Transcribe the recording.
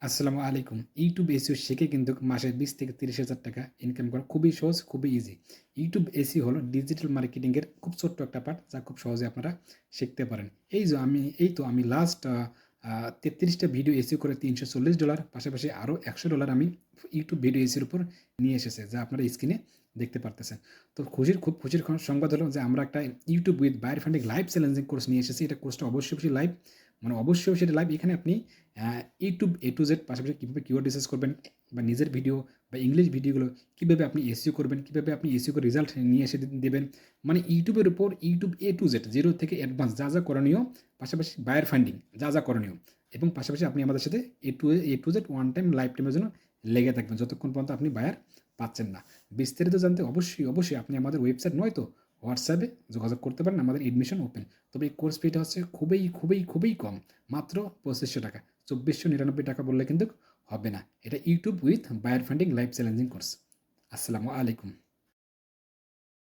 আসসালামু আলাইকুম। YouTube SEO শিখে কিন্তু মাসে ২০ থেকে ৩০,০০০ টাকা ইনকাম করা খুবই সহজ, খুবই ইজি। ইউটিউব এসইও হলো ডিজিটাল মার্কেটিং এর খুব ছোট্ট একটা পার্ট যা খুব সহজে আপনারা শিখতে পারেন। এই তো আমি লাস্ট আ ৩৩ টা ভিডিও এসইও করে $৩৪০ পাশাপাশি আরও $১০০ আমি ইউটিউব ভিডিও এসইওর উপর নিয়ে এসেছে যা আপনারা স্ক্রিনে দেখতে পারতেছেন। তো খুব খুশির সংবাদ হলো যে আমরা একটা YouTube with buyer funding live challenging course নিয়ে এসেছি। এটা কোর্সটা অবশ্যই লাইভ মানে অবশ্যই সেটা লাইভ। এখানে আপনি ইউটিউব এ টু জেড পাশাপাশি কীভাবে কিওয়ার্ড রিসার্চ করবেন বা নিজের ভিডিও বা ইংলিশ ভিডিওগুলো কীভাবে আপনি এসইও করবেন, কীভাবে আপনি এসইও করে রেজাল্ট নিয়ে এসে দেবেন। মানে ইউটিউবের উপর YouTube A to Z zero থেকে অ্যাডভান্স যা করণীয়, পাশাপাশি বায়ার ফান্ডিং যা করণীয় এবং পাশাপাশি আপনি আমাদের সাথে A to Z one time life টাইমের জন্য লেগে থাকবেন যতক্ষণ পর্যন্ত আপনি বায়ার পাচ্ছেন না। বিস্তারিত জানতে অবশ্যই আপনি আমাদের ওয়েবসাইট নয়তো হোয়াটসঅ্যাপে যোগাযোগ করতে পারেন। আমাদের এডমিশন ওপেন। তবে এই কোর্স ফিটা হচ্ছে খুবই কম। মাত্র ৳২৫০০। ৳২৪৯৯ বললে কিন্তু হবে না। এটা YouTube with buyer funding live challenging course. আসসালামু আলাইকুম।